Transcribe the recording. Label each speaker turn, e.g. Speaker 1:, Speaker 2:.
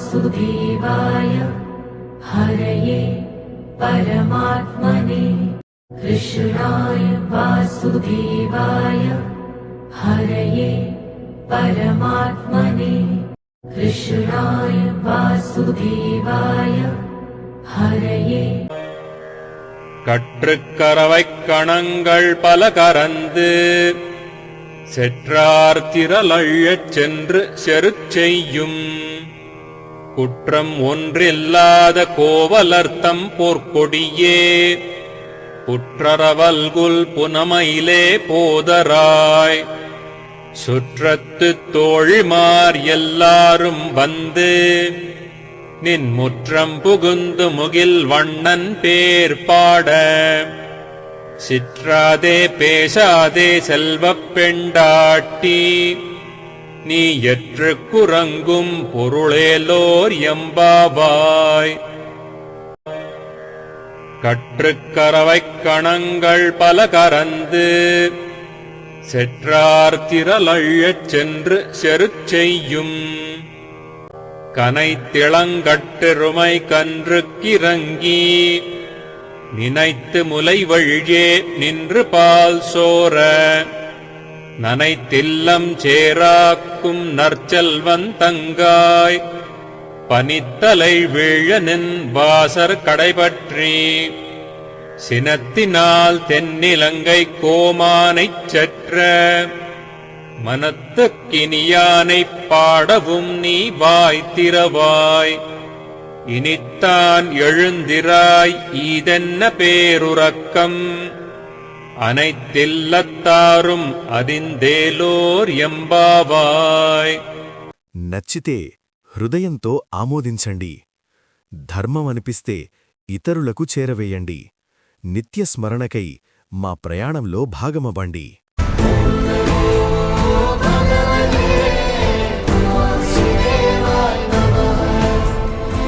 Speaker 1: वासुदेवाय हरये परमात्मने कृष्णाय वासुदेवाय हरये परमात्मने कृष्णाय वासुदेवाय हरये
Speaker 2: கற்றுக்கரவைக் கணங்கள் பல கரந்து செற்றார் திரளழச் சென்று செருச் செய்யும் குற்றம் ஒன்றில்லாத கோவலர்த்தம் போர்க்கொடியே புற்றரவல்குல் புனமையிலே போதராய் சுற்றத்துத் தோழிமார் எல்லாரும் வந்து நின் முற்றம் புகுந்து முகில் வண்ணன் பேர் பாட சிற்றாதே பேசாதே செல்வப் பெண்டாட்டி நீ எற்று குரங்கும் பொருளேலோர் எம்பாவாய். கற்றுக்கரவைக் கணங்கள் பல கரந்து செற்றார் திரளழச் சென்று செருச் செய்யும் கனைத்திளங்கட்டெருமை கன்றுக்கிறங்கி நினைத்து முலை வழியே நின்று பால் சோர நனைத்தில்லம் சேராக்கும் நற்செல்வன் தங்காய் பனித்தலை வீழ நின் வாசர் கடைபற்றி சினத்தினால் தென்னிலங்கை கோமானைச் செற்ற மனத்துக்கினியானைப் பாடவும் நீ வாய் திறவாய். இனித்தான் எழுந்திராய் ஈதென்ன பேருறக்கம் அனைத்தில்லத்தாரும் அறிந்தேலோர் எம்பாவாய்.
Speaker 3: నచ్చితే హృదయంతో ఆమోదించండి. ధర్మమనిపిస్తే ఇతరులకు చేరవేయండి. నిత్య స్మరణకై మా ప్రయాణంలో భాగమవ్వండి.